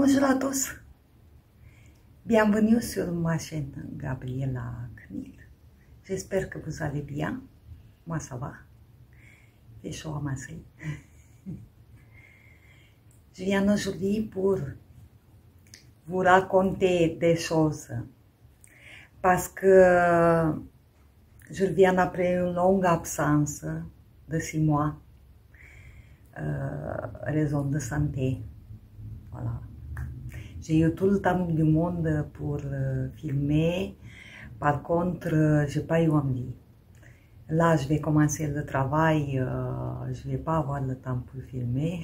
Bonjour à tous, bienvenue sur ma chaîne Gabriela Knil. J'espère que vous allez bien, moi ça va, il fait chaud à Marseille. Je viens aujourd'hui pour vous raconter des choses parce que je reviens après une longue absence de 6 mois, raison de santé. Voilà. J'ai eu tout le temps du monde pour filmer, par contre, j'ai pas eu envie. Là, je vais commencer le travail, je vais pas avoir le temps pour filmer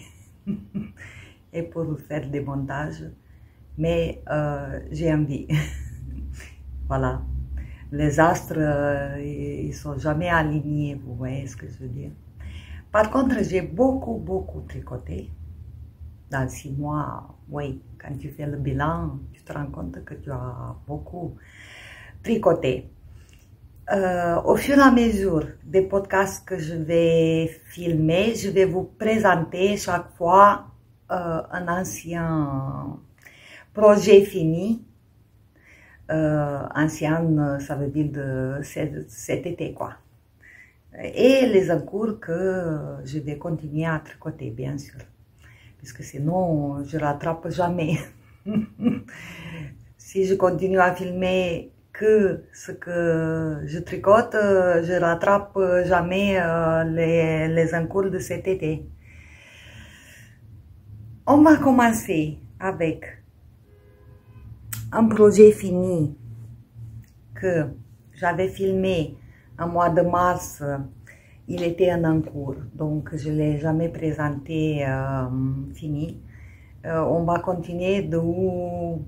et pour faire des montages, mais j'ai envie. Voilà. Les astres, ils sont jamais alignés, vous voyez ce que je veux dire. Par contre, j'ai beaucoup tricoté. Dans 6 mois, oui, quand tu fais le bilan, tu te rends compte que tu as beaucoup tricoté. Au fur et à mesure des podcasts que je vais filmer, je vais vous présenter chaque fois un ancien projet fini. Ancien, ça veut dire de cet été, quoi. Et les encours que je vais continuer à tricoter, bien sûr. Parce que sinon, je rattrape jamais. Si je continue à filmer que ce que je tricote, je rattrape jamais les encours de cet été. On va commencer avec un projet fini que j'avais filmé en mois de mars. Il était en cours, donc je ne l'ai jamais présenté fini. On va continuer d'où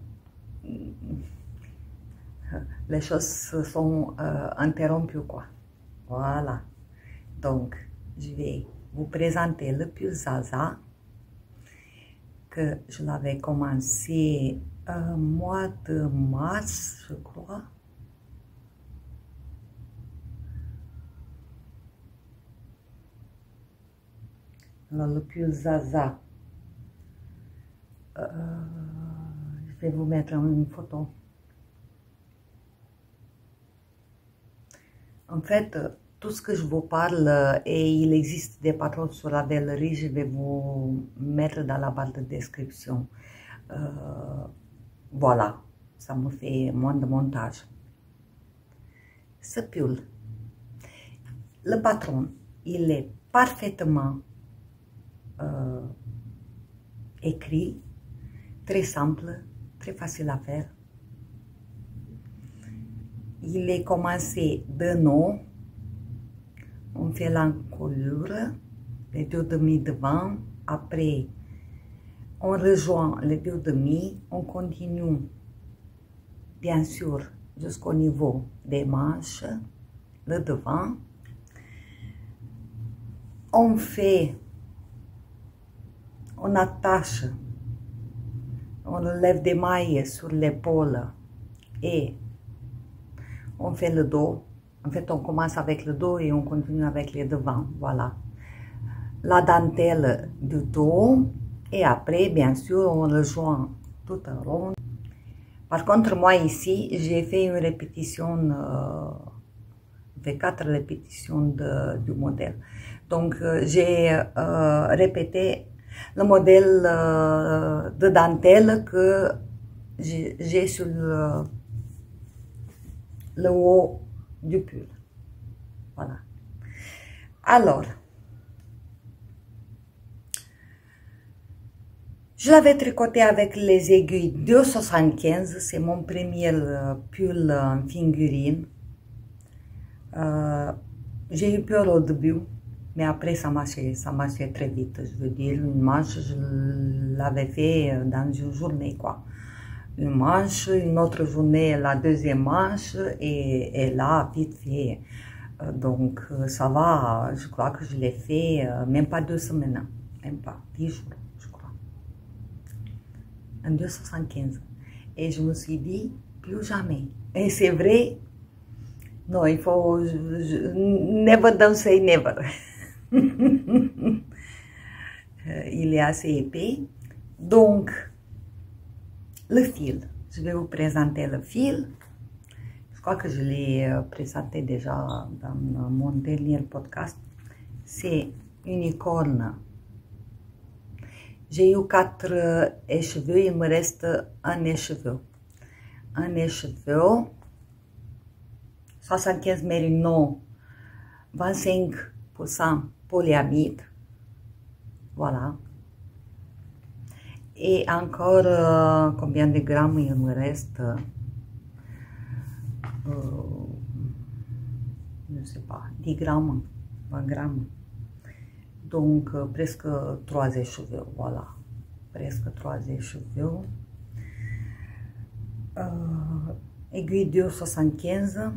les choses se sont interrompues, quoi. Voilà. Donc, je vais vous présenter le pull Zaza, que je l'avais commencé mois de mars, je crois. Alors, le pull Zaza, je vais vous mettre une photo. En fait, tout ce que je vous parle, et il existe des patrons sur la Ravelry, je vais vous mettre dans la barre de description. Voilà, ça me fait moins de montage. Ce pull, le patron, il est parfaitement écrit, très simple, très facile à faire. Il est commencé de nom, on fait l'encolure, les 2,5 devant, après on rejoint les 2,5, on continue bien sûr jusqu'au niveau des manches, le devant, on fait, on attache, on lève des mailles sur l'épaule et on fait le dos. En fait, on commence avec le dos et on continue avec les devants. Voilà. La dentelle du dos. Et après, bien sûr, on rejoint tout en rond. Par contre, moi ici, j'ai fait une répétition, fait 4 répétitions du modèle. Donc, j'ai répété le modèle de dentelle que j'ai sur le haut du pull. Voilà. Alors, je l'avais tricoté avec les aiguilles 2,75. C'est mon premier pull en figurine. J'ai eu peur au début, mais après ça marchait très vite. Je veux dire, une manche, je l'avais fait dans une journée, quoi. Une manche, une autre journée, la deuxième manche, et là, vite fait. Donc, ça va, je crois que je l'ai fait même pas 2 semaines, même pas 10 jours, je crois. En 2,75. Et je me suis dit, plus jamais. Et c'est vrai, non, il faut, never don't say never. Il est assez épais. Donc, le fil. Je vais vous présenter le fil. Je crois que je l'ai présenté déjà dans mon dernier podcast. C'est unicorne. J'ai eu 4 écheveux, il me reste un écheveu. Un écheveu, 75 mérino, 25% polyamide. Voilà. Et encore, combien de grammes il me reste? Je ne sais pas, 10 grammes, 20 grammes. Donc, presque 3 écheveux, voilà. Presque 3 écheveux. Aiguille de 75.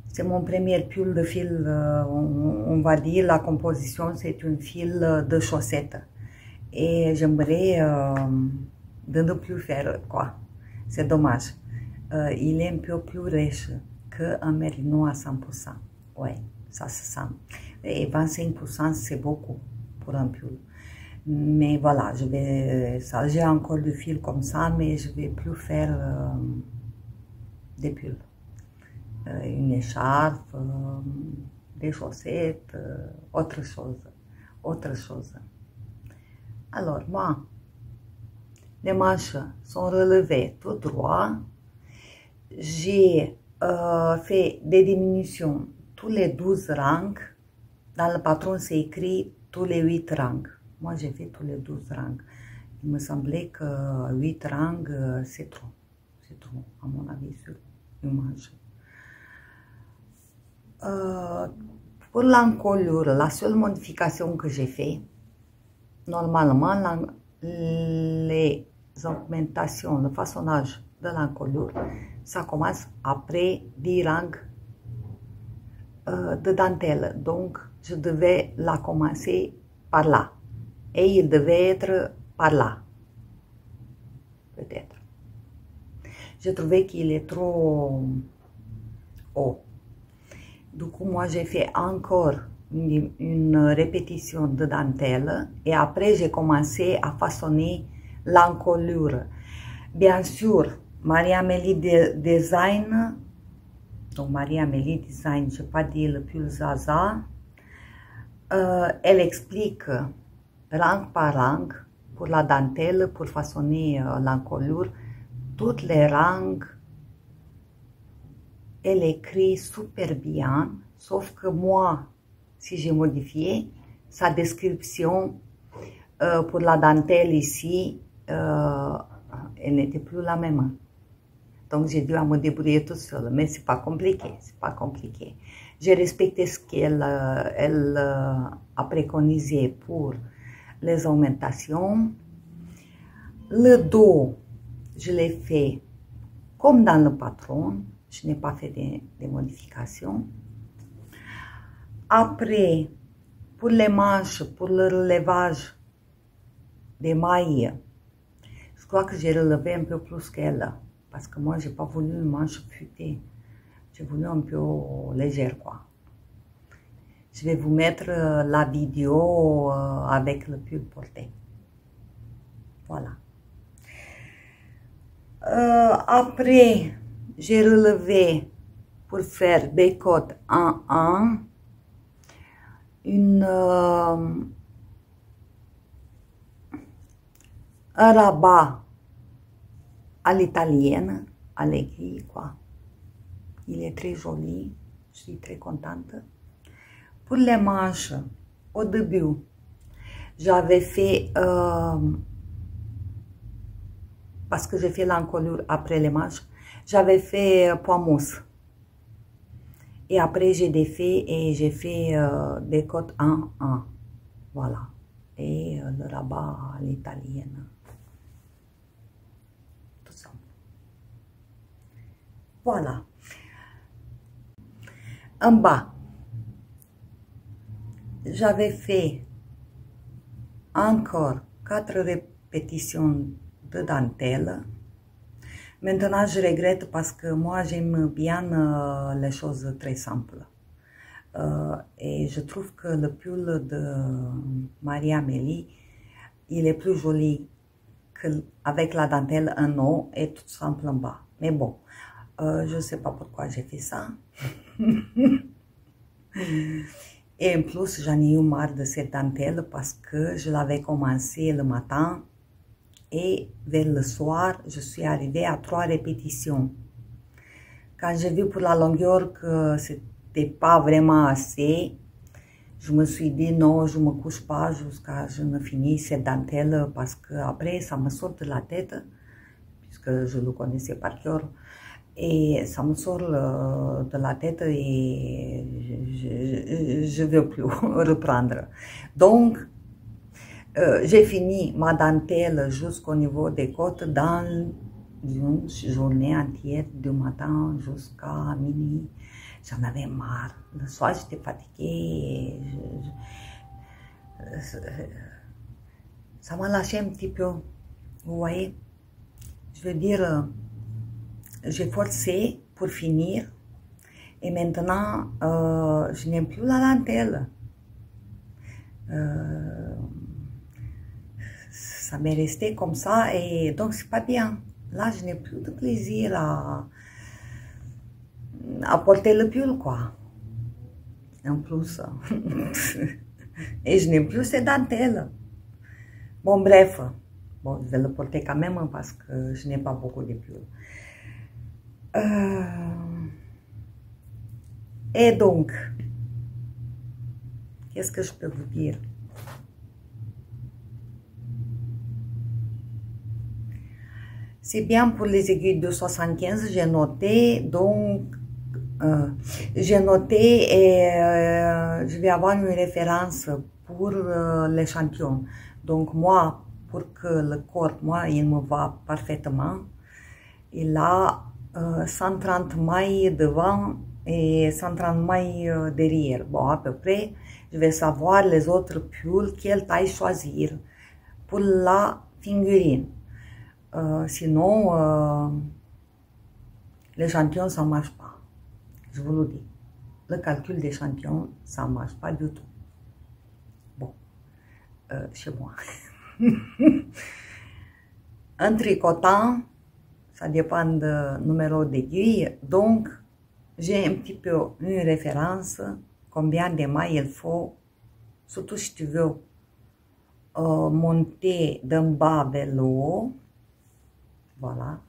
C'est mon premier pull de fil, on va dire, la composition c'est un fil de chaussette. Et j'aimerais de ne plus faire, quoi. C'est dommage. Il est un peu plus riche qu'un mérino à 100%. Ouais, ça se sent. Et 25% c'est beaucoup pour un pull. Mais voilà, j'ai encore du fil comme ça, mais je vais plus faire des pulls. Une écharpe, des chaussettes, autre chose. Alors, moi, les manches sont relevées tout droit. J'ai fait des diminutions tous les 12 rangs. Dans le patron, c'est écrit tous les 8 rangs. Moi, j'ai fait tous les 12 rangs. Il me semblait que 8 rangs, c'est trop. C'est trop, à mon avis, sur une manche. Pour l'encolure, la seule modification que j'ai fait, normalement, les augmentations, le façonnage de l'encolure, ça commence après 10 rangs de dentelle. Donc, je devais la commencer par là. Et il devait être par là. Peut-être. Je trouvais qu'il est trop haut. Du coup, moi, j'ai fait encore une répétition de dentelle et après, j'ai commencé à façonner l'encolure. Bien sûr, Marie-Amélie Design, donc Marie-Amélie Design, je n'ai pas dit le pull Zaza, elle explique rang par rang pour la dentelle, pour façonner l'encolure, toutes les rangs. Elle écrit super bien, sauf que moi, si j'ai modifié, sa description pour la dentelle ici, elle n'était plus la même. Donc j'ai dû me débrouiller toute seule, mais c'est pas compliqué, c'est pas compliqué. J'ai respecté ce qu'elle a préconisé pour les augmentations. Le dos, je l'ai fait comme dans le patron. Je n'ai pas fait de modifications. Après, pour les manches, pour le relevage des mailles, je crois que j'ai relevé un peu plus qu'elle. Parce que moi, je n'ai pas voulu une manche futée. J'ai voulu un peu légère, quoi. Je vais vous mettre la vidéo avec le pull porté. Voilà. Après, j'ai relevé pour faire des côtes en 1 un rabat à l'italienne, à l'aiguille, quoi. Il est très joli, je suis très contente. Pour les manches, au début, j'avais fait, parce que j'ai fait l'encolure après les manches, j'avais fait point mousse. Et après, j'ai défait et j'ai fait des côtes en 1. Voilà. Et le rabat à l'italienne. Tout ça. Voilà. En bas, j'avais fait encore 4 répétitions de dentelle. Maintenant, je regrette parce que moi, j'aime bien les choses très simples. Et je trouve que le pull de Marie-Amélie, il est plus joli qu'avec la dentelle en haut et tout simple en bas. Mais bon, je ne sais pas pourquoi j'ai fait ça. Et en plus, j'en ai eu marre de cette dentelle parce que je l'avais commencé le matin et vers le soir, je suis arrivée à 3 répétitions. Quand j'ai vu pour la longueur que c'était pas vraiment assez, je me suis dit non, je me couche pas jusqu'à ce que je ne finisse cette dentelle parce que après ça me sort de la tête, puisque je le connaissais par cœur, et ça me sort de la tête et je ne veux plus reprendre. Donc, j'ai fini ma dentelle jusqu'au niveau des côtes dans une journée entière, du matin jusqu'à minuit. J'en avais marre. Le soir, j'étais fatiguée. Ça m'a lâché un petit peu. Vous voyez? Je veux dire, j'ai forcé pour finir. Et maintenant, je n'aime plus la dentelle. Ça m'est resté comme ça et donc c'est pas bien. Là, je n'ai plus de plaisir à porter le pull, quoi. En plus. Et je n'ai plus ces dentelles. Bon, bref. Bon, je vais le porter quand même parce que je n'ai pas beaucoup de pull. Et donc, qu'est-ce que je peux vous dire? C'est bien pour les aiguilles de 75, j'ai noté, donc j'ai noté et je vais avoir une référence pour l'échantillon. Donc moi, pour que le corps, moi, il me va parfaitement, il a 130 mailles devant et 130 mailles derrière. Bon, à peu près, je vais savoir les autres pulls, quelle taille choisir pour la figurine. Sinon, l'échantillon, ça ne marche pas. Je vous le dis. Le calcul d'échantillon, ça ne marche pas du tout. Bon, chez moi. Un tricotant, ça dépend du numéro d'aiguille. Donc, j'ai un petit peu une référence, combien de mailles il faut, surtout si tu veux monter d'en bas vers le haut. Voilà.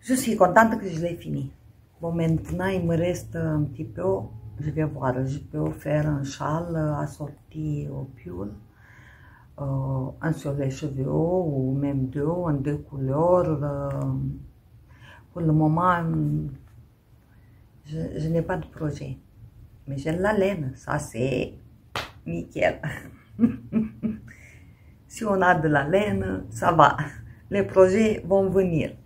Je suis contente que je l'ai fini. Bon, maintenant, il me reste un petit peu, je vais voir, je peux faire un châle assorti au pull, un sur les cheveux ou même deux, en deux couleurs. Pour le moment, je n'ai pas de projet. Mais j'ai la laine, ça c'est nickel. Si on a de la laine, ça va. Les projets vont venir.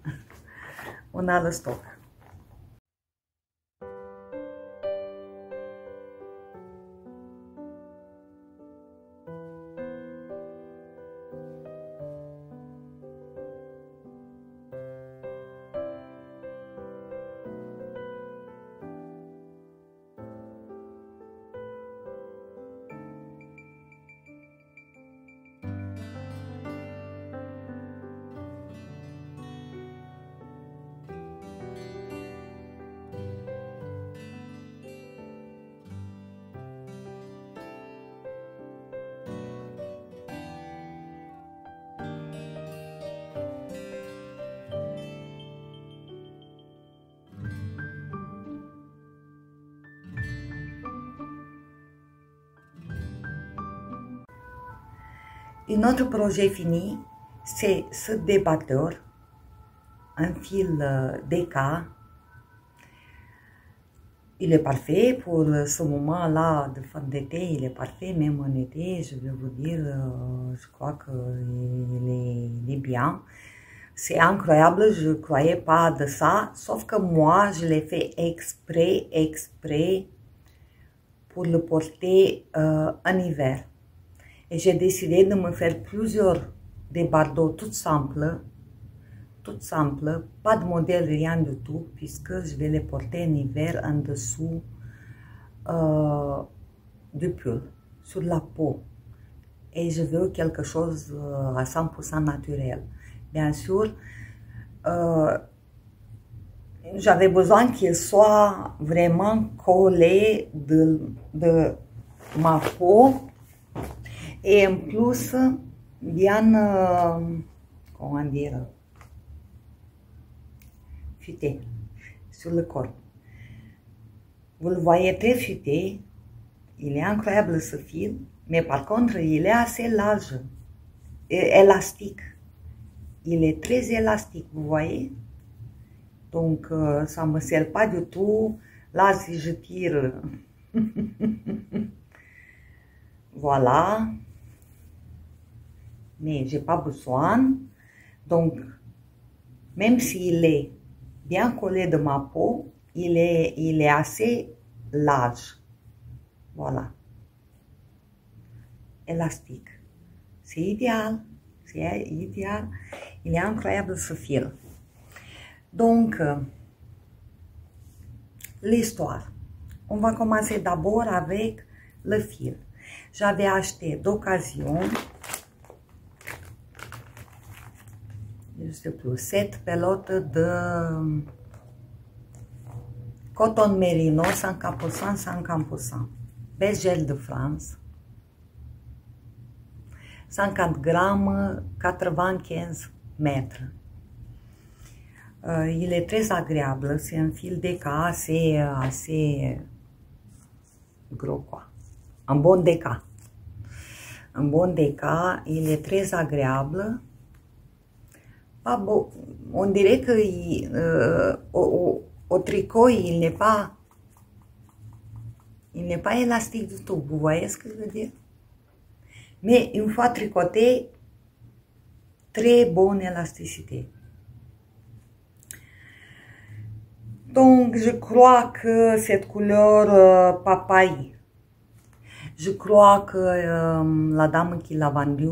On a le stock. Un autre projet fini, c'est ce débatteur, un fil DK. Il est parfait pour ce moment-là de fin d'été, il est parfait, même en été, je vais vous dire, je crois qu'il est bien. C'est incroyable, je ne croyais pas de ça, sauf que moi, je l'ai fait exprès pour le porter en hiver. Et j'ai décidé de me faire plusieurs débardeaux toutes simples, pas de modèle, rien du tout, puisque je vais les porter en hiver en dessous du pull sur la peau. Et je veux quelque chose à 100% naturel. Bien sûr, j'avais besoin qu'il soit vraiment collé de ma peau et en plus bien, comment dire, futé sur le corps. Vous le voyez très futé, il est incroyable ce fil, mais par contre il est assez large et élastique. Il est très élastique, vous voyez? Donc ça ne me sert pas du tout. Là, si je tire, voilà. Mais j'ai pas besoin. Donc, même s'il est bien collé de ma peau, il est assez large. Voilà. Élastique. C'est idéal. C'est idéal. Il est incroyable ce fil. Donc, l'histoire. On va commencer d'abord avec le fil. J'avais acheté d'occasion, je sais plus, 7 pelotes de coton merino 50%, 50%. Best gel de France. 50 grammes, 95 mètres. Il est très agréable, c'est un fil déca assez gros quoi. Un bon déca. Un bon déca, il est très agréable. Pas beau. On dirait que au tricot, il n'est pas élastique du tout. Vous voyez ce que je veux dire? Mais une fois tricoté, très bonne élasticité. Donc, je crois que cette couleur papaye, je crois que la dame qui l'a vendu,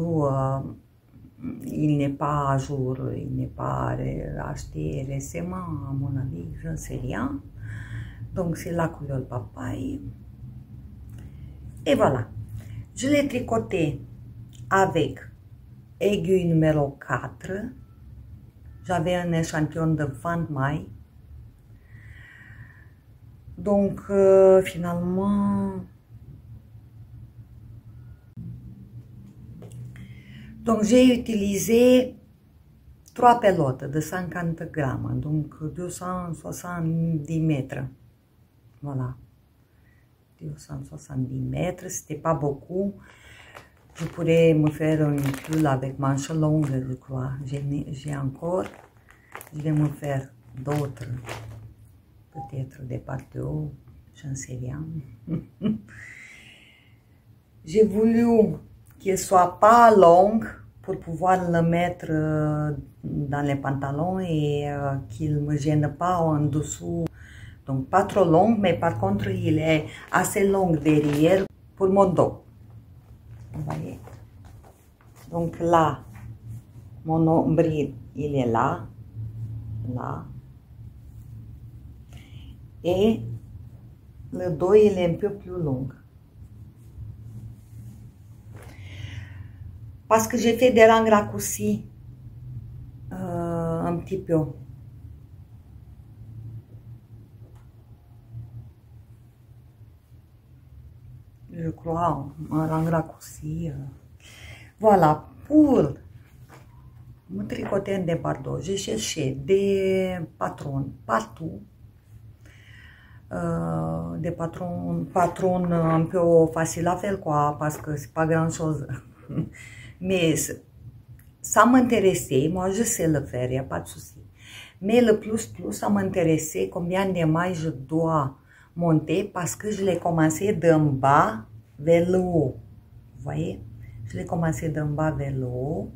il n'est pas à jour, il n'est pas acheté récemment, à mon avis, je ne sais rien. Donc, c'est la couleur papaye. Et voilà. Je l'ai tricoté avec aiguille numéro 4. J'avais un échantillon de fin de maille. Donc, finalement, j'ai utilisé 3 pelotes de 50 grammes, donc 270 mètres. Voilà. 270 mètres, c'était pas beaucoup. Je pourrais me faire un pull avec manche longue, je crois. J'ai encore. Je vais me faire d'autres. Peut-être des parties haut, je ne sais rien. J'ai voulu qu'il soit pas long pour pouvoir le mettre dans les pantalons et qu'il ne me gêne pas en dessous. Donc pas trop long, mais par contre il est assez long derrière pour mon dos. Vous voyez? Donc là, mon nombril, il est là, là. Et le dos, il est un peu plus long. Parce que j'ai fait des rangs raccourcis un petit peu. Je crois, un rang raccourci. Voilà, pour me tricoter un débardeur, j'ai cherché des patrons partout. Des patrons un peu faciles à faire, quoi, parce que c'est pas grand chose. Mais ça m'intéressait, moi je sais le faire, il n'y a pas de souci. Mais le plus, ça m'intéressait combien de mailles je dois monter parce que je l'ai commencé d'en bas vers le haut. Vous voyez? Je l'ai commencé d'en bas vers le haut.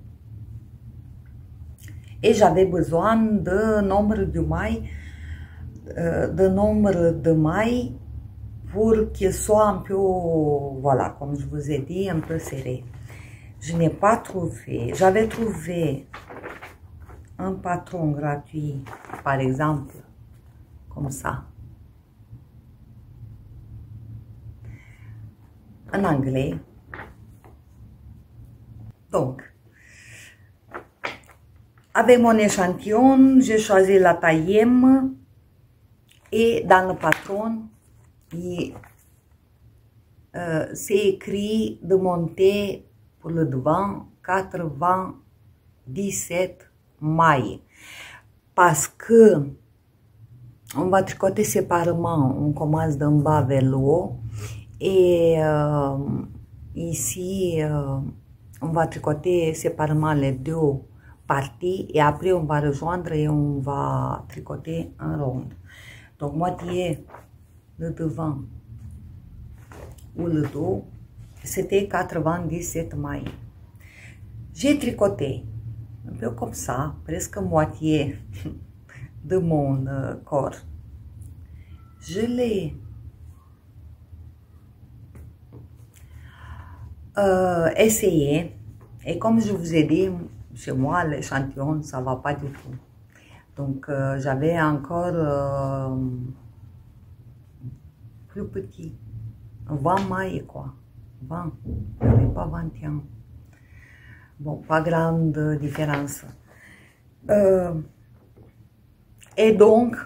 Et j'avais besoin de nombre de mailles, pour qu'il soit un peu, voilà, comme je vous ai dit, un peu serré. Je n'ai pas trouvé. J'avais trouvé un patron gratuit, par exemple, comme ça. en anglais. Donc, avec mon échantillon, j'ai choisi la taille M et dans le patron, c'est écrit de monter pour le devant 97 mailles parce que on va tricoter séparément, on commence d'en bas vers le haut et ici on va tricoter séparément les deux parties et après on va rejoindre et on va tricoter en ronde. Donc moitié le devant ou le dos, c'était 97 mailles. J'ai tricoté un peu comme ça, presque moitié de mon corps. Je l'ai essayé et comme je vous ai dit, chez moi l'échantillon ça va pas du tout. Donc j'avais encore plus petit, 20 mailles quoi, 20, j'avais pas 21. Bon, pas grande différence. Et donc,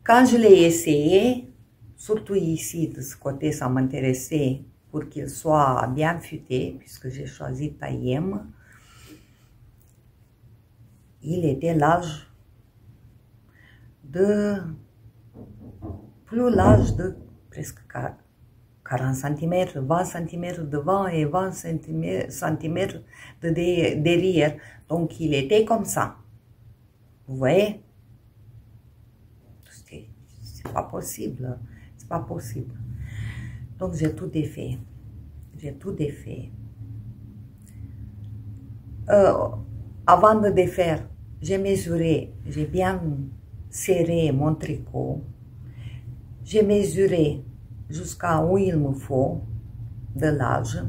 quand je l'ai essayé, surtout ici, de ce côté, ça m'intéressait pour qu'il soit bien futé, puisque j'ai choisi taille M. Il était large plus large de presque 40 cm, 20 cm devant et 20 cm de derrière. Donc, il était comme ça. Vous voyez? C'est pas possible. C'est pas possible. Donc, j'ai tout défait. J'ai tout défait. Avant de défaire, j'ai mesuré, j'ai bien serré mon tricot. J'ai mesuré jusqu'à où il me faut de large.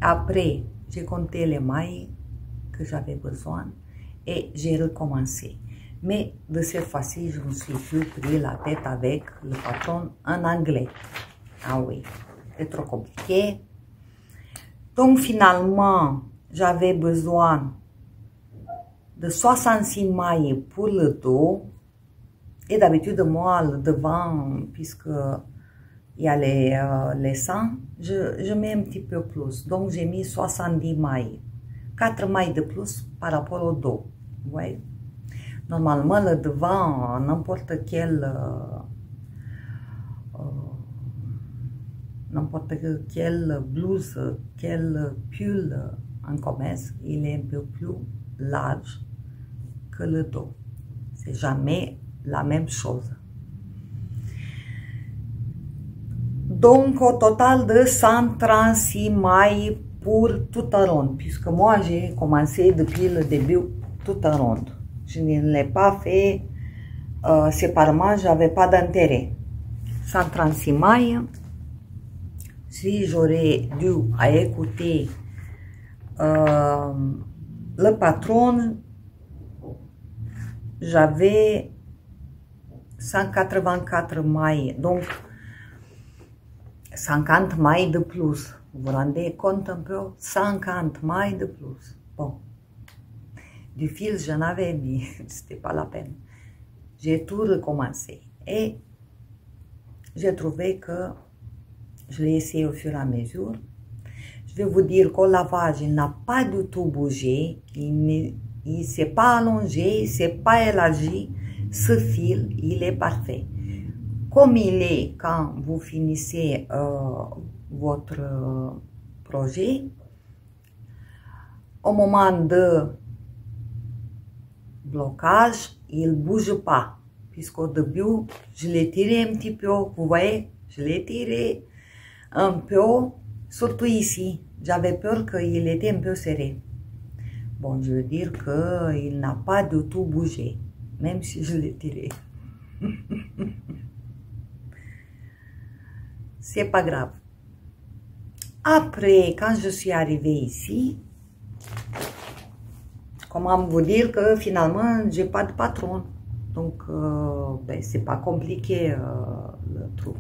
Après, j'ai compté les mailles que j'avais besoin et j'ai recommencé. Mais de cette fois-ci, je me suis plus pris la tête avec le patron en anglais. Ah oui, c'est trop compliqué. Donc finalement, j'avais besoin de 66 mailles pour le dos. Et d'habitude, moi, le devant, puisque il y a les sangs, je mets un petit peu plus. Donc, j'ai mis 70 mailles. 4 mailles de plus par rapport au dos. Vous voyez? Normalement, le devant, n'importe quelle blouse, quel pull en commerce, il est un peu plus large que le dos. C'est jamais la même chose. Donc, au total de 136 mailles pour tout en ronde, puisque moi, j'ai commencé depuis le début tout en ronde. Je ne l'ai pas fait séparément, j'avais pas d'intérêt. 136 mailles. Si j'aurais dû écouter le patron, j'avais 184 mailles, donc 50 mailles de plus. Vous vous rendez compte un peu? 50 mailles de plus. Bon, du fil, j'en avais mis, c'était pas la peine. J'ai tout recommencé et j'ai trouvé que je l'ai essayé au fur et à mesure. Je vais vous dire qu'au lavage, il n'a pas du tout bougé, il ne s'est pas allongé, il ne s'est pas élargi. Ce fil, il est parfait. Comme il est quand vous finissez votre projet, au moment de blocage, il ne bouge pas. Puisqu'au début, je l'ai tiré un petit peu, vous voyez, je l'ai tiré un peu, surtout ici. J'avais peur qu'il était un peu serré. Bon, je veux dire qu'il n'a pas du tout bougé, même si je l'ai tiré. C'est pas grave. Après, quand je suis arrivée ici, comment vous dire que finalement, j'ai pas de patron. Donc, ben, c'est pas compliqué le truc.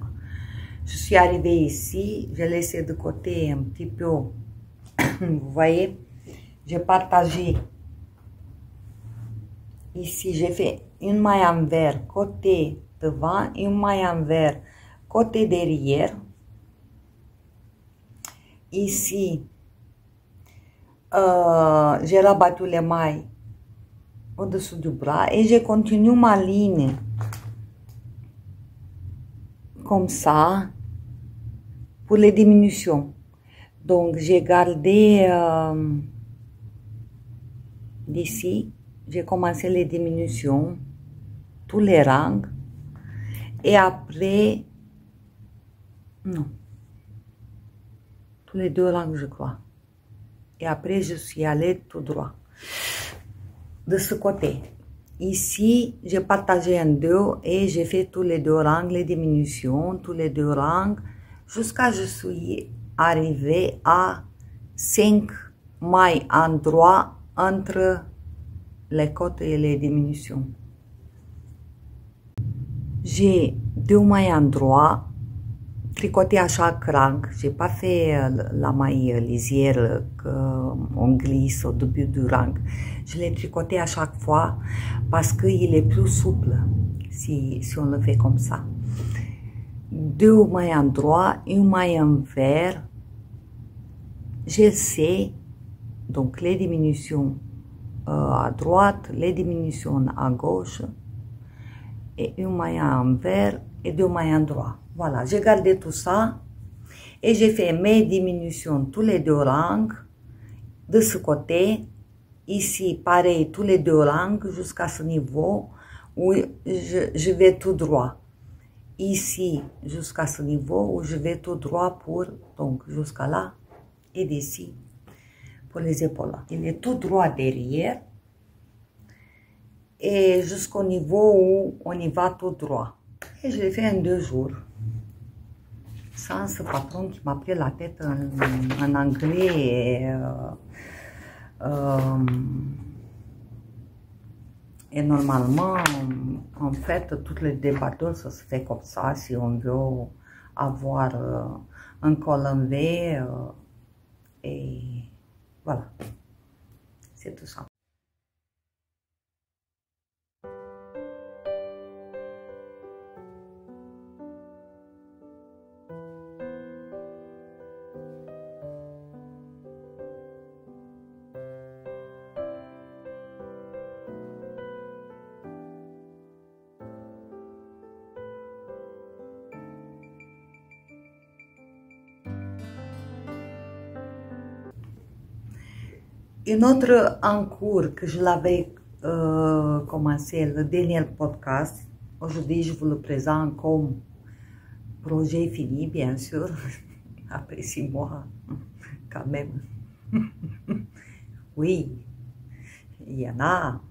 Je suis arrivée ici, j'ai laissé de côté un petit peu, vous voyez, j'ai partagé. Ici, j'ai fait une maille envers côté devant, une maille envers côté derrière. Ici, j'ai rabattu les mailles au-dessous du bras et je continue ma ligne comme ça pour les diminutions. Donc, j'ai gardé d'ici, j'ai commencé les diminutions, tous les rangs, et après, non, tous les 2 rangs, je crois. Et après, je suis allée tout droit. De ce côté. Ici, j'ai partagé en 2 et j'ai fait tous les 2 rangs, les diminutions, tous les 2 rangs, jusqu'à je suis arrivée à 5 mailles endroits entre les côtés et les diminutions. J'ai 2 mailles endroits tricotées à chaque rang. J'ai pas fait la maille lisière qu'on glisse au début du rang. Je l'ai tricoté à chaque fois parce qu'il est plus souple si on le fait comme ça. 2 mailles endroits, une maille envers. J'essaie donc les diminutions à droite, les diminutions à gauche et une maille envers et 2 mailles endroits. Voilà, j'ai gardé tout ça et j'ai fait mes diminutions tous les 2 rangs de ce côté. Ici, pareil, tous les 2 rangs jusqu'à ce niveau où je vais tout droit. Ici, jusqu'à ce niveau où je vais tout droit pour, donc jusqu'à là et d'ici pour les épaules. Il est tout droit derrière et jusqu'au niveau où on y va tout droit. Et je l'ai fait en 2 jours. Sans ce patron qui m'a pris la tête en anglais et normalement, en fait, toutes les débatteurs, ça se fait comme ça si on veut avoir un col en V et voilà, c'est tout ça. Une autre en cours que je l'avais commencé, le dernier podcast, aujourd'hui je vous le présente comme projet fini, bien sûr, après 6 mois, quand même. Oui, il y en a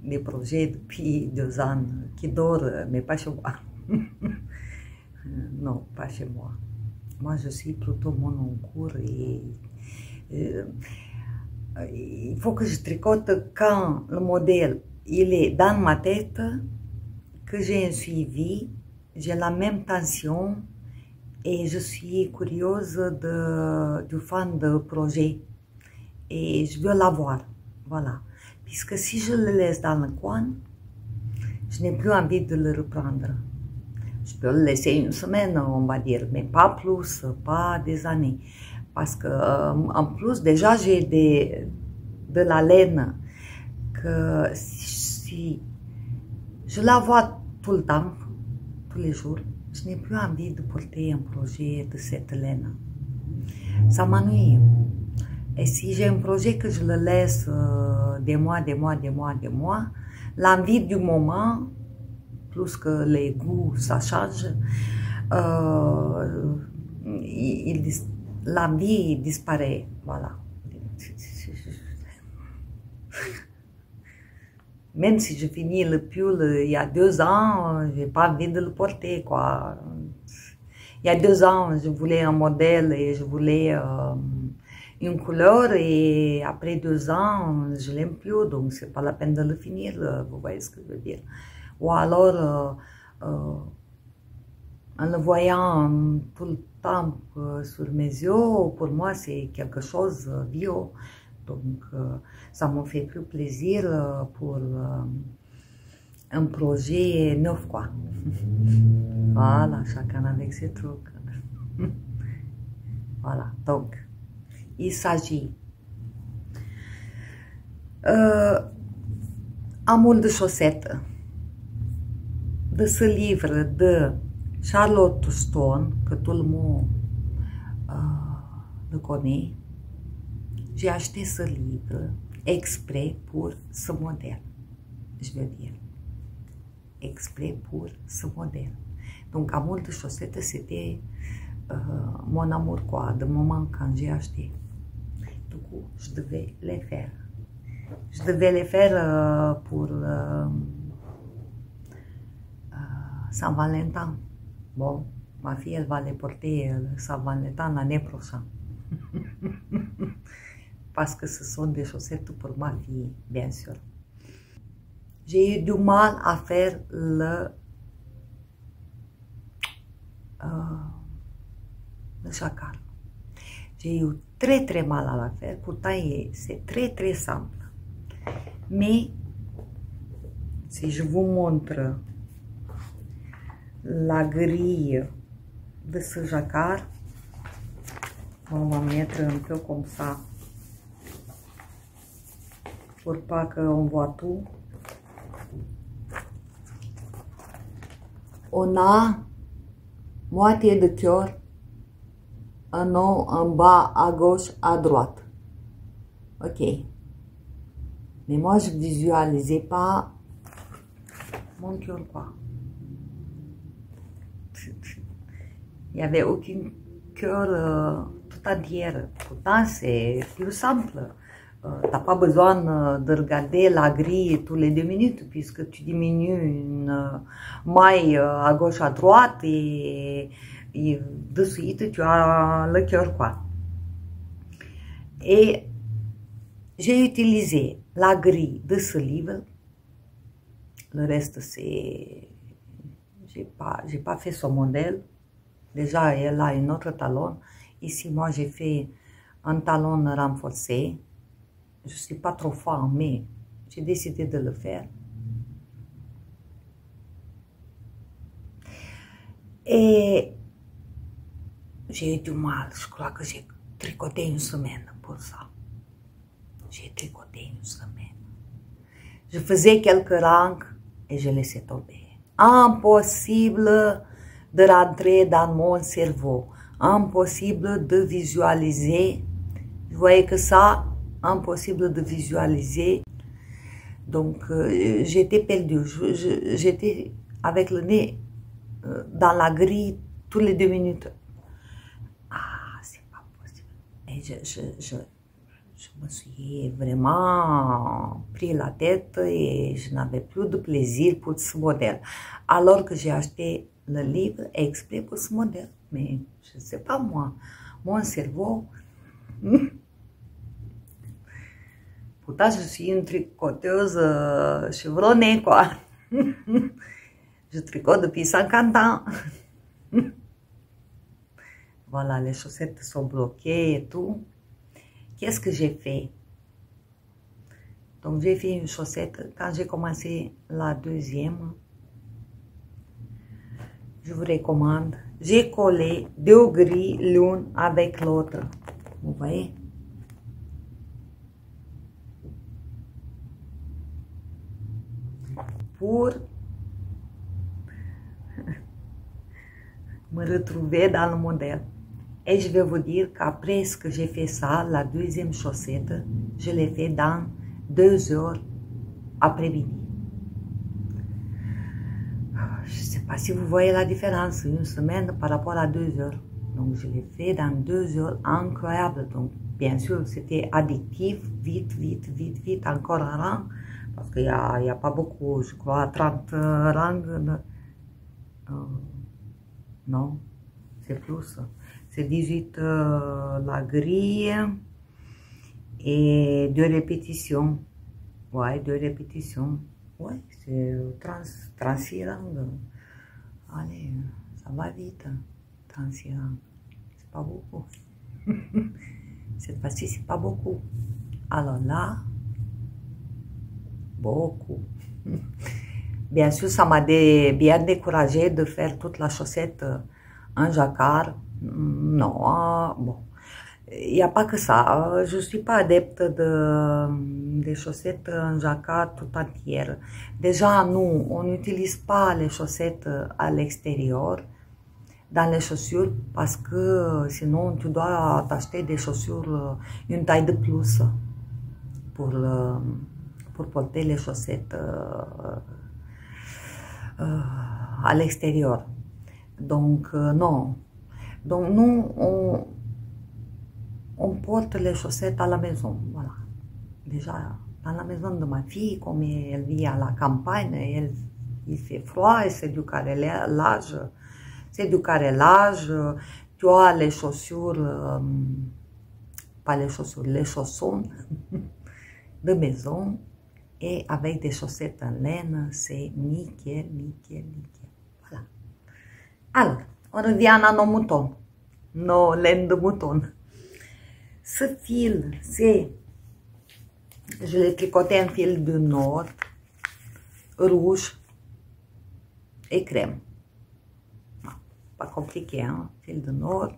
des projets depuis 2 ans qui dorment, mais pas chez moi. Non, pas chez moi. Moi, je suis plutôt mon en cours et il faut que je tricote quand le modèle il est dans ma tête, que j'ai un suivi, j'ai la même tension et je suis curieuse du fan de projet et je veux l'avoir, voilà. Puisque si je le laisse dans le coin, je n'ai plus envie de le reprendre. Je peux le laisser 1 semaine, on va dire, mais pas plus, pas des années. Parce que, en plus, déjà, j'ai de la laine que si je la vois tout le temps, tous les jours, je n'ai plus envie de porter un projet de cette laine. Ça m'ennuie. Et si j'ai un projet que je le laisse des mois, l'envie du moment, plus que les goûts, ça change, l'envie disparaît, voilà. Même si je finis le pull il y a 2 ans, j'ai pas envie de le porter, quoi. Il y a 2 ans, je voulais un modèle et je voulais une couleur et après 2 ans, je l'aime plus, donc c'est pas la peine de le finir, vous voyez ce que je veux dire. Ou alors, en le voyant tout le temps sur mes yeux, pour moi, c'est quelque chose de vieux. Donc, ça me fait plus plaisir pour un projet neuf, quoi. Voilà, chacun avec ses trucs. Voilà, donc, il s'agit Amour de chaussettes de ce livre de Charlotte Stone, que tout le monde le connaît. J'ai acheté ce livre exprès pour ce modèle, je veux dire. Exprès pour ce modèle. Donc, Amour de chaussettes, c'était mon amour, quoi, de moment quand j'ai acheté. Du coup, je devais les faire. Je devais les faire pour Saint-Valentin. Bon, ma fille, elle va les porter Saint-Valentin l'année prochaine. Parce que ce sont des chaussettes pour ma fille, bien sûr. J'ai eu du mal à faire le chacal. J'ai eu très mal à la faire, pourtant c'est très simple. Mais si je vous montre la grille de ce jacquard, on va mettre un peu comme ça pour pas qu'on voit tout. On a moitié de cœur, un haut, en bas, à gauche, à droite. Ok. Mais moi, je visualisais pas mon cœur, quoi. Il n'y avait aucun cœur tout entière. Pourtant, c'est plus simple. Tu n'as pas besoin de regarder la grille tous les 2 minutes, puisque tu diminues une maille à gauche, à droite, et de suite, tu as le cœur, quoi. Et j'ai utilisé la grille de ce livre. Le reste, c'est... J'ai pas fait ce modèle. Déjà, elle a un autre talon. Ici, moi, j'ai fait un talon renforcé. Je ne suis pas trop fort, mais j'ai décidé de le faire. Et j'ai eu du mal. Je crois que j'ai tricoté une semaine pour ça. J'ai tricoté une semaine. Je faisais quelques rangs et je laissais tomber. Impossible de rentrer dans mon cerveau. Impossible de visualiser. Je voyais que ça, impossible de visualiser. Donc, j'étais perdue. J'étais avec le nez dans la grille tous les 2 minutes. Ah, c'est pas possible. Et je me suis vraiment pris la tête et je n'avais plus de plaisir pour ce modèle. Alors que j'ai acheté le livre exprès pour ce modèle. Mais je ne sais pas moi, mon cerveau... Pourtant, je suis une tricoteuse chevronnée, quoi. Je tricote depuis 50 ans. Voilà, les chaussettes sont bloquées et tout. Qu'est-ce que j'ai fait? Donc, j'ai fait une chaussette. Quand j'ai commencé la deuxième, je vous recommande, j'ai collé 2 grilles l'une avec l'autre. Vous voyez? Pour me retrouver dans le modèle. Et je vais vous dire qu'après ce que j'ai fait ça, la deuxième chaussette, je l'ai fait dans 2 heures après-midi. Je ne sais pas si vous voyez la différence, une semaine par rapport à 2 heures. Donc je l'ai fait dans 2 heures, incroyable. Donc bien sûr, c'était addictif, vite, encore un rang. Parce qu'il n'y a pas beaucoup, je crois, 30 rangs. Non, c'est plus. C'est 18 la grille et 2 répétitions. Ouais, 2 répétitions. Ouais, c'est 36 rangs. Allez, Ça va vite, transpirant. C'est pas beaucoup. Cette fois-ci, c'est pas beaucoup. Alors là, beaucoup. Bien sûr, ça m'a bien découragé de faire toute la chaussette en jacquard. Non, bon. Il n'y a pas que ça. Je ne suis pas adepte des chaussettes en jacquard tout entière. Déjà, nous, on n'utilise pas les chaussettes à l'extérieur dans les chaussures parce que sinon, tu dois t'acheter des chaussures une taille de plus pour porter les chaussettes à l'extérieur. Donc, non. Donc, nous, on porte les chaussettes à la maison, voilà. Déjà, dans la maison de ma fille, comme elle vit à la campagne, il fait froid et c'est du carrelage. C'est du carrelage. Tu as les chaussures, pas les chaussures, les chaussons de maison. Et avec des chaussettes en laine, c'est nickel, nickel, nickel. Voilà. Alors, on revient à nos moutons, nos laines de mouton. Ce fil, je l'ai tricoté en fil du nord, rouge et crème. Non, pas compliqué, hein? Fil du nord,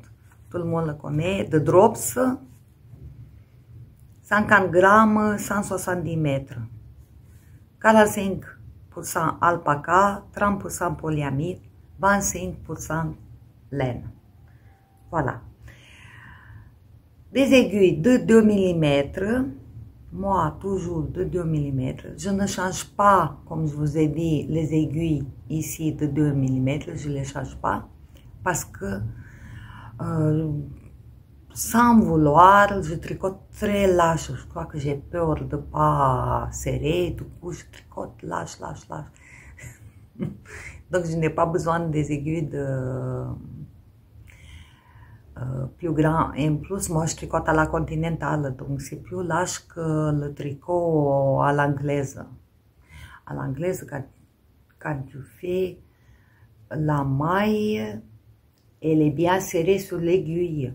tout le monde le connaît, de drops, 50 grammes, 170 mètres. 45% alpaca, 30% polyamide, 25% laine. Voilà. Des aiguilles de 2 mm, moi toujours de 2 mm. Je ne change pas, comme je vous ai dit, les aiguilles ici de 2 mm, je ne les change pas parce que sans vouloir, je tricote très lâche. Je crois que j'ai peur de ne pas serrer, du coup je tricote lâche, lâche, lâche. Donc je n'ai pas besoin des aiguilles plus grand. Et en plus, moi je tricote à la continentale, donc c'est plus lâche que le tricot à l'anglaise. À l'anglaise, quand tu fais la maille, elle est bien serrée sur l'aiguille.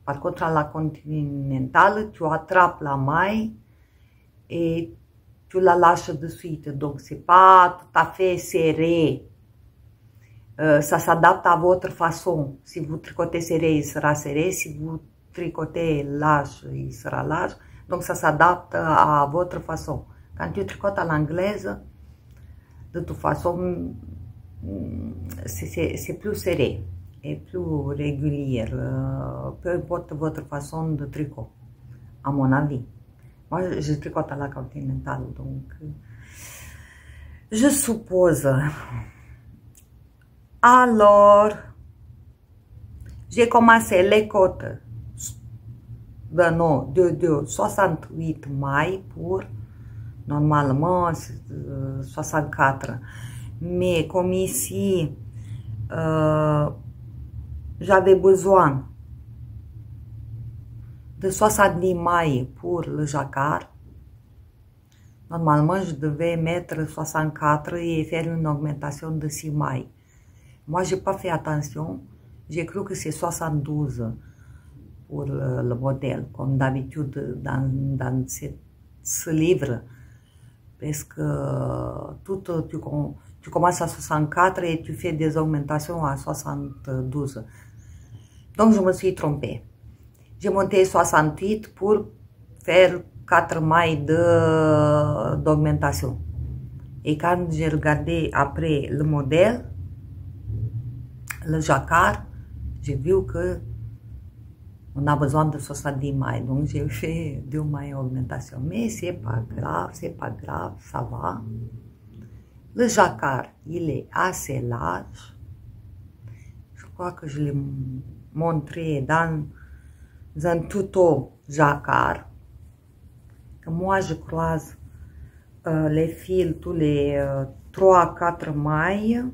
Par contre, à la continentale, tu attrapes la maille et tu la lâches de suite. Donc, c'est pas tout à fait serré. Ça s'adapte à votre façon. Si vous tricotez serré, il sera serré. Si vous tricotez lâche, il sera lâche. Donc, ça s'adapte à votre façon. Quand tu tricotes à l'anglaise, de toute façon, c'est plus serré et plus régulière, peu importe votre façon de tricot, à mon avis. Moi, je tricote à la continentale, donc je suppose. Alors, j'ai commencé les côtes de 68 mailles pour, normalement, 64. Mais comme ici, j'avais besoin de 70 mailles pour le jacquard. Normalement, je devais mettre 64 et faire une augmentation de 6 mailles. Moi, j'ai pas fait attention. J'ai cru que c'est 72 pour le modèle, comme d'habitude dans ce livre. Parce que tu commences à 64 et tu fais des augmentations à 72. Donc, je me suis trompée. J'ai monté 68 pour faire 4 mailles d'augmentation. Et quand j'ai regardé après le modèle, le jacquard, j'ai vu que on a besoin de 70 mailles. Donc, j'ai fait 2 mailles d'augmentation. Mais c'est pas grave, ça va. Le jacquard, il est assez large. Je crois que je l'ai montré dans un tuto jacquard. Que moi, je croise les fils tous les 3-4 mailles.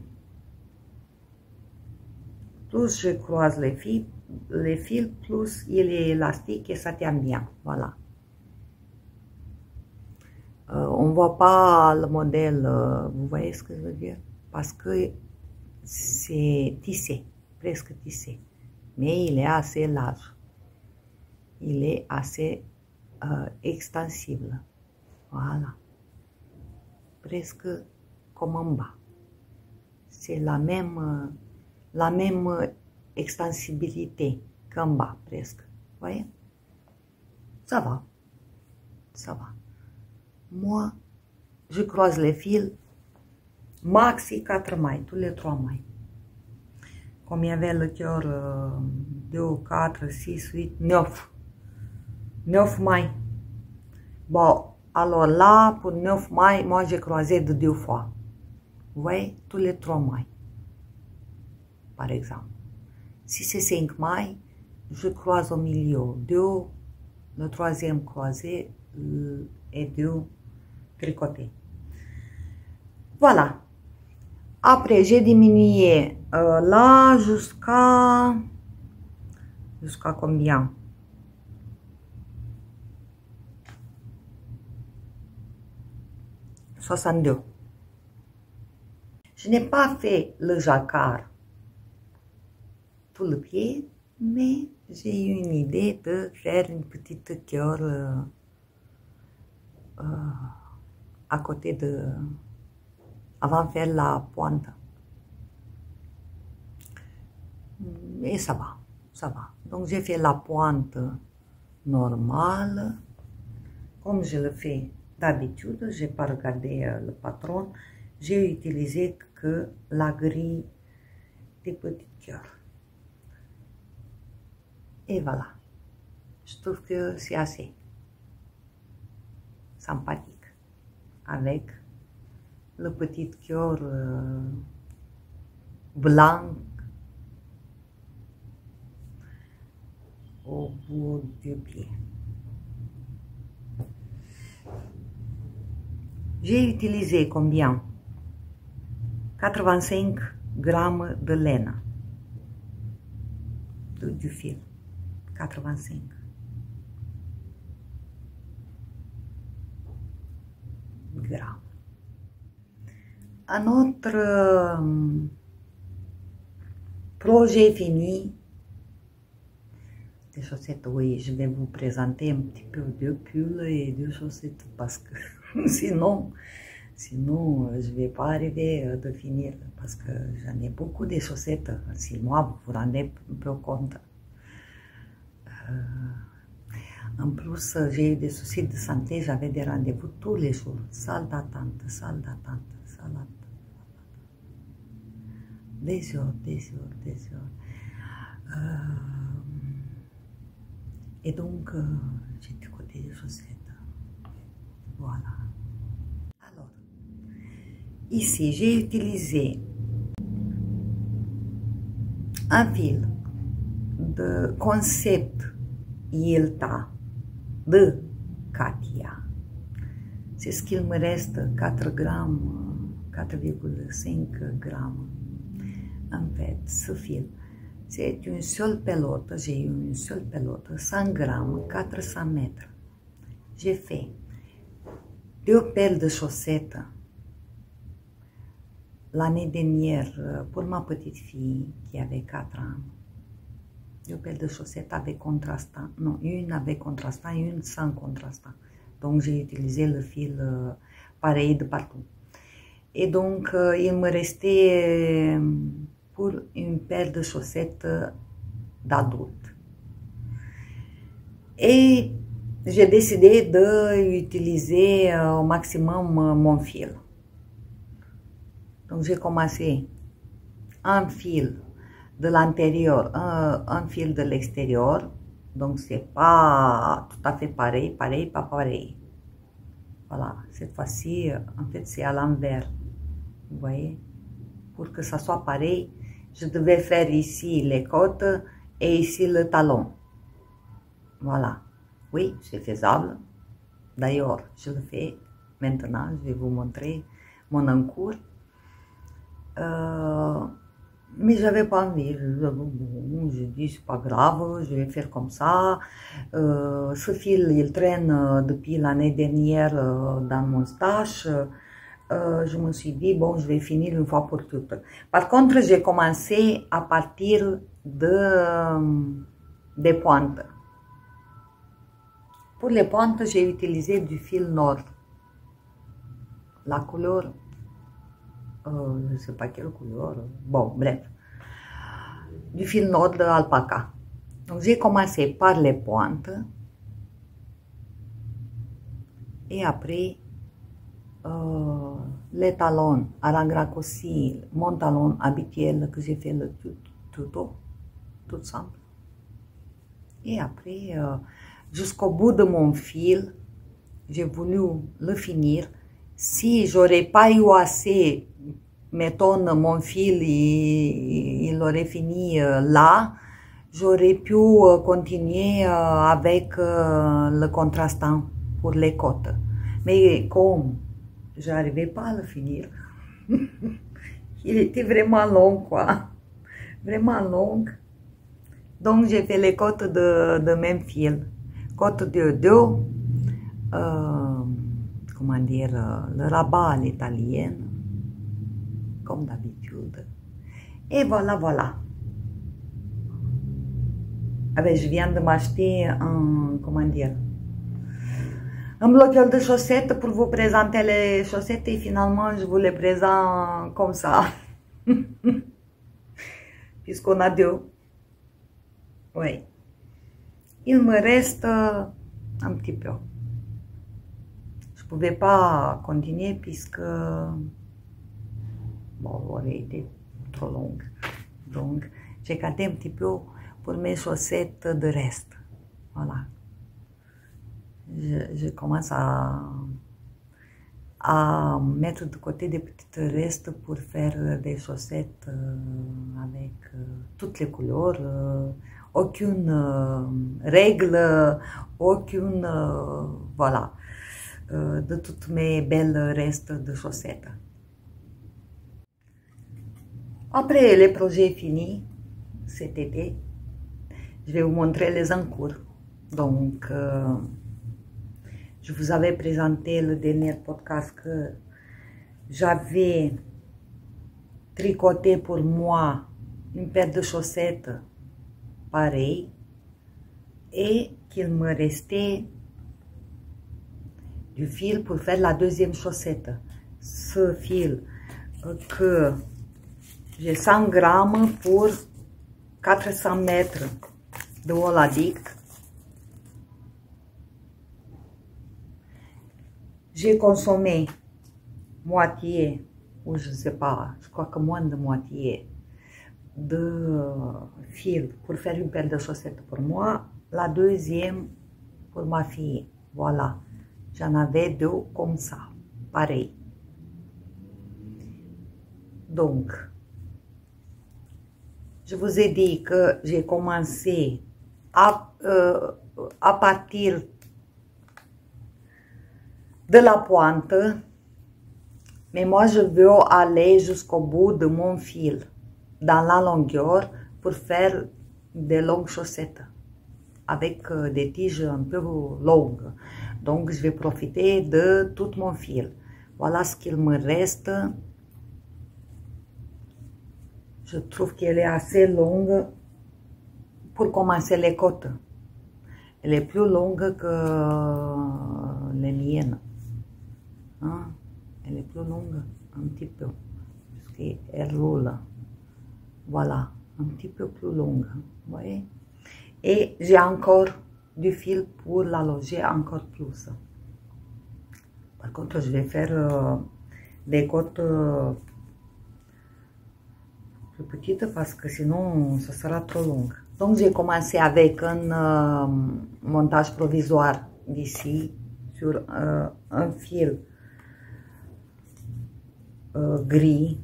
Plus je croise les fils, plus il est élastique et ça tient bien. Voilà. On ne voit pas le modèle, vous voyez ce que je veux dire? Parce que c'est tissé, presque tissé, mais il est assez large, il est assez extensible, voilà, presque comme en bas, c'est la même extensibilité qu'en bas, presque, voyez, ça va, ça va. Moi, je croise les fils, maxi 4 mailles, tous les 3 mailles. Comme il y avait le cœur 2, 4, 6, 8, 9. 9 mailles. Bon, alors là, pour 9 mailles, moi j'ai croisé de 2 fois. Vous voyez, tous les 3 mailles, par exemple. Si c'est 5 mailles, je croise au milieu 2, le troisième croisé et 2 tricotés. Voilà. Après, j'ai diminué là jusqu'à combien? « 62. Je n'ai pas fait le jacquard tout le pied, mais j'ai eu une idée de faire une petite cœur à côté de... avant de faire la pointe. Et ça va, ça va. Donc j'ai fait la pointe normale, comme je le fais d'habitude. Je n'ai pas regardé le patron. J'ai utilisé que la grille des petits cœurs. Et voilà. Je trouve que c'est assez sympathique avec le petit cœur blanc au bout du pied. J'ai utilisé combien? 85 grammes de laine du fil. 85. Grammes. Un autre projet fini, des chaussettes, oui, je vais vous présenter un petit peu de pulls et de chaussettes parce que sinon je ne vais pas arriver de finir parce que j'en ai beaucoup de chaussettes. Si moi, vous vous rendez un peu compte. En plus, j'ai eu des soucis de santé, j'avais des rendez-vous tous les jours, salle d'attente, salle d'attente, salle d'attente. Des heures. Et donc, j'ai du côté des chaussettes. Voilà. Alors, ici, j'ai utilisé un fil de concept Yelta de Katia. C'est ce qu'il me reste, 4 grammes, 4,5 grammes. En fait, ce fil, c'est une seule pelote, j'ai eu une seule pelote, 100 grammes, 400 mètres. J'ai fait 2 paires de chaussettes l'année dernière pour ma petite fille qui avait 4 ans. 2 paires de chaussettes avec contrastant, non, une avec contrastant et une sans contrastant. Donc j'ai utilisé le fil pareil de partout. Et donc il me restait pour une paire de chaussettes d'adulte. Et j'ai décidé d'utiliser au maximum mon fil. Donc j'ai commencé un fil de l'intérieur, un fil de l'extérieur, donc c'est pas tout à fait pareil, pas pareil. Voilà, cette fois-ci, en fait, c'est à l'envers, vous voyez. Pour que ça soit pareil, je devais faire ici les côtes et ici le talon. Voilà, oui, c'est faisable. D'ailleurs, je le fais maintenant, je vais vous montrer mon encours. Mais j'avais pas envie, je dis c'est pas grave, je vais faire comme ça. Ce fil, il traîne depuis l'année dernière dans mon stash. je me suis dit, bon, je vais finir une fois pour toutes. Par contre, j'ai commencé à partir des pointes. Pour les pointes, j'ai utilisé du fil nord. La couleur, je ne sais pas quelle couleur, bon, bref. Du fil nord de alpaca. Donc, j'ai commencé par les pointes. Et après, les talons à raccourci, mon talon habituel que j'ai fait le tuto, tout simple. Et après, jusqu'au bout de mon fil, j'ai voulu le finir. Si j'aurais pas eu assez, mettons, mon fil, il aurait fini là, j'aurais pu continuer avec le contrastant pour les côtes. Mais comme je n'arrivais pas à le finir, il était vraiment long, quoi. Vraiment long. Donc, j'ai fait les côtes de même fil. Côte de deux, comment dire, le rabat à l'italienne, comme d'habitude. Et voilà, voilà. Avec, je viens de m'acheter un, comment dire, un bloc de chaussettes pour vous présenter les chaussettes et finalement je vous les présente comme ça. Puisqu'on a deux. Oui. Il me reste un petit peu. Je ne pouvais pas continuer puisque bon, aurait été trop long. Donc, j'ai gardé un petit peu pour mes chaussettes de reste. Voilà. Je commence à mettre de côté des petites restes pour faire des chaussettes avec toutes les couleurs, aucune règle, aucune, voilà, de toutes mes belles restes de chaussettes. Après les projets finis cet été, je vais vous montrer les encours. Donc, je vous avais présenté le dernier podcast que j'avais tricoté pour moi une paire de chaussettes pareilles et qu'il me restait du fil pour faire la deuxième chaussette. Ce fil que j'ai 100 grammes pour 400 mètres de Oladic. J'ai consommé moitié, ou je ne sais pas, je crois que moins de moitié de fil pour faire une paire de chaussettes pour moi. La deuxième pour ma fille. Voilà, j'en avais deux comme ça, pareil. Donc, je vous ai dit que j'ai commencé à partir de la pointe, mais moi je veux aller jusqu'au bout de mon fil, dans la longueur, pour faire des longues chaussettes, avec des tiges un peu longues. Donc je vais profiter de tout mon fil. Voilà ce qu'il me reste. Je trouve qu'elle est assez longue pour commencer les côtes. Elle est plus longue que les miennes. Hein? Elle est plus longue, un petit peu, parce qu'elle roule. Voilà, un petit peu plus longue, vous voyez. Et j'ai encore du fil pour l'allonger encore plus. Par contre, je vais faire des côtes plus petites parce que sinon, ça sera trop long. Donc, j'ai commencé avec un montage provisoire d'ici sur un fil gris.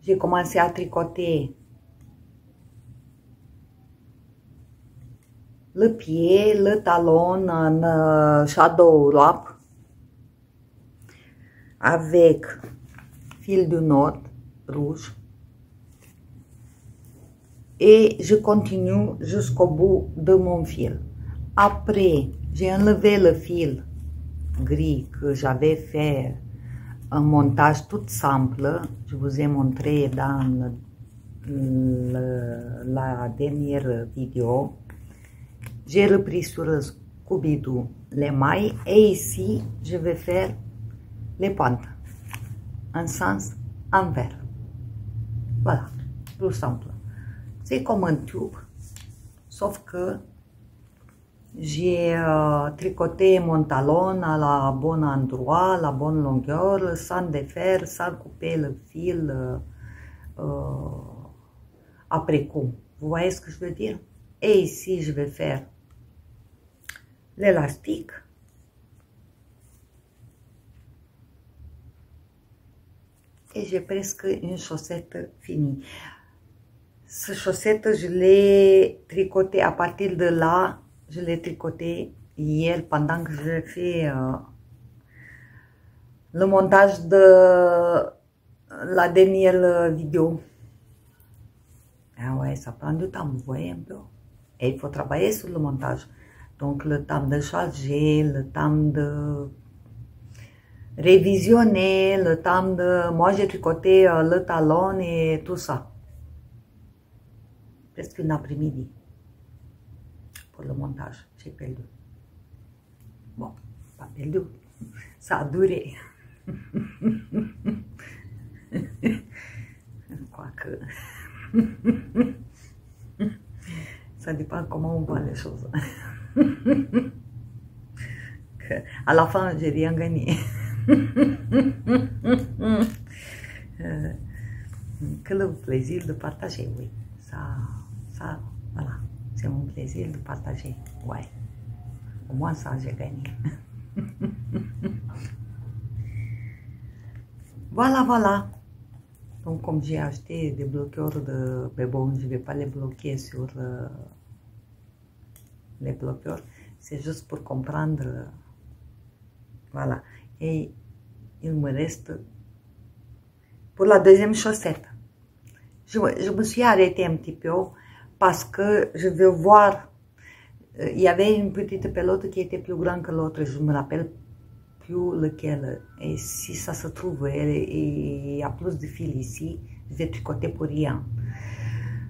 J'ai commencé à tricoter le pied, le talon en shadow wrap avec fil du nord rouge et je continue jusqu'au bout de mon fil. Après, j'ai enlevé le fil gris que j'avais fait un montage tout simple. Je vous ai montré dans la dernière vidéo. J'ai repris sur Scooby-Doo les mailles et ici je vais faire les pointes en sens envers. Voilà, tout simple. C'est comme un tube, sauf que j'ai tricoté mon talon à la bon endroit, la bonne longueur, sans défaire, sans couper le fil après coup. Vous voyez ce que je veux dire? Et ici, je vais faire l'élastique. Et j'ai presque une chaussette finie. Cette chaussette, je l'ai tricotée à partir de là. Je l'ai tricotée hier pendant que j'ai fait le montage de la dernière vidéo. Ah ouais, ça prend du temps, vous voyez un peu. Et il faut travailler sur le montage. Donc le temps de charger, le temps de révisionner, le temps de... Moi j'ai tricoté le talon et tout ça. Presque une après-midi pour le montage, j'ai perdu. Bon, pas perdu, ça a duré. Quoique, ça dépend comment on voit les choses. À la fin, j'ai rien gagné. Que le plaisir de partager, oui. Ça, voilà. C'est mon plaisir de partager. Ouais. Au moins ça, j'ai gagné. Voilà, voilà. Donc, comme j'ai acheté des bloqueurs de bébon, je ne vais pas les bloquer sur les bloqueurs. C'est juste pour comprendre. Voilà. Et il me reste pour la deuxième chaussette. Je me suis arrêtée un petit peu parce que je veux voir. Il y avait une petite pelote qui était plus grande que l'autre. Je me rappelle plus lequel. Et si ça se trouve, il y a plus de fil ici, je vais tricoter pour rien.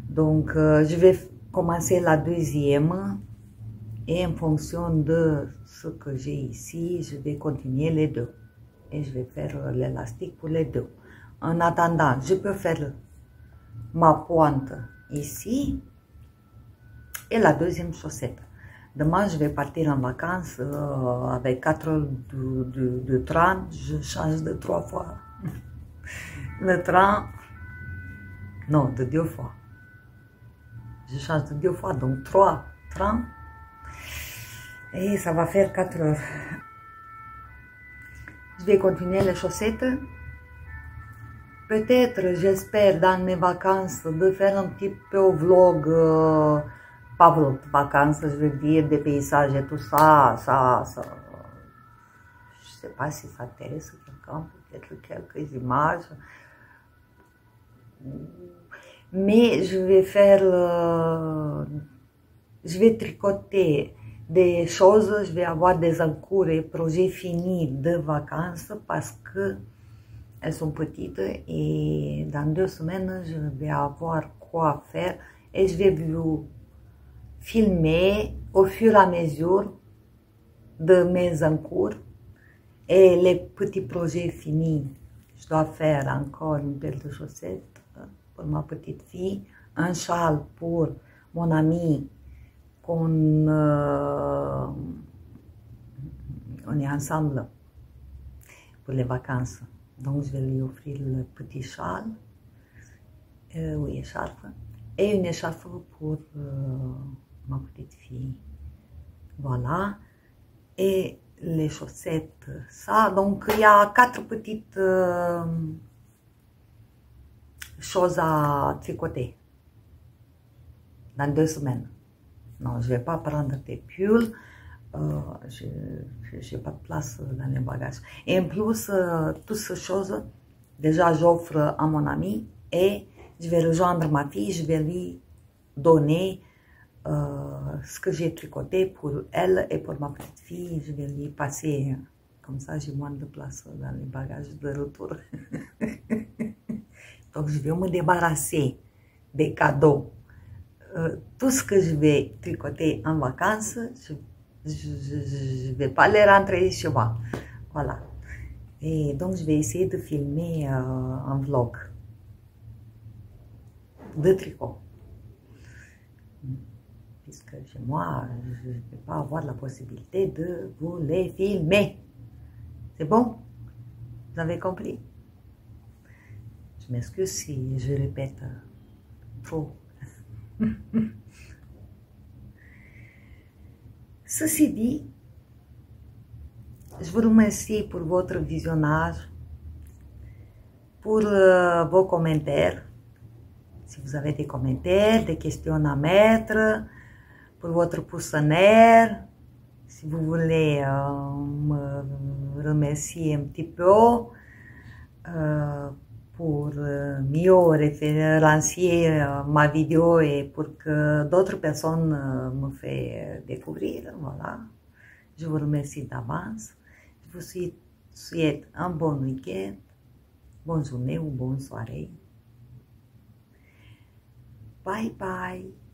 Donc, je vais commencer la deuxième. Et en fonction de ce que j'ai ici, je vais continuer les deux. Et je vais faire l'élastique pour les deux. En attendant, je peux faire ma pointe ici et la deuxième chaussette. Demain, je vais partir en vacances avec 4 heures de train. Je change de 3 fois. Le train, non, de 2 fois. Je change de 2 fois, donc 3 trains. Et ça va faire 4 heures. Je vais continuer les chaussettes. Peut-être, j'espère, dans mes vacances, de faire un petit peu vlog, pas vlog de vacances, je veux dire, des paysages et tout ça, je sais pas si ça intéresse quelqu'un, peut-être quelques images. Mais je vais faire, je vais tricoter des choses, je vais avoir des encours et projets finis de vacances parce que elles sont petites et dans 2 semaines, je vais avoir quoi faire et je vais vous filmer au fur et à mesure de mes encours et les petits projets finis. Je dois faire encore une paire de chaussettes pour ma petite fille, un châle pour mon ami qu'on on est ensemble pour les vacances. Donc, je vais lui offrir le petit châle, oui, écharpe, et une écharpe pour ma petite fille. Voilà. Et les chaussettes, ça. Donc, il y a 4 petites choses à tricoter dans 2 semaines. Non, je ne vais pas prendre des pulls. Je n'ai pas de place dans les bagages. Et en plus, toutes ces choses, déjà j'offre à mon ami et je vais rejoindre ma fille, je vais lui donner ce que j'ai tricoté pour elle et pour ma petite fille. Je vais lui passer Comme ça, j'ai moins de place dans les bagages de retour. Donc, je vais me débarrasser des cadeaux. Tout ce que je vais tricoter en vacances, je vais pas les rentrer chez moi. Voilà. Et donc, je vais essayer de filmer un vlog de tricot. Puisque chez moi, je ne vais pas avoir la possibilité de vous les filmer. C'est bon? Vous avez compris? Je m'excuse si je répète trop. Ceci dit, je vous remercie pour votre visionnage, pour vos commentaires. Si vous avez des commentaires, des questions à mettre, pour votre pouce en l'air, si vous voulez me remercier un petit peu pour mieux référencier ma vidéo et pour que d'autres personnes me fassent découvrir, voilà. Je vous remercie d'avance. Je vous souhaite un bon week-end, bonne journée ou bonne soirée. Bye bye.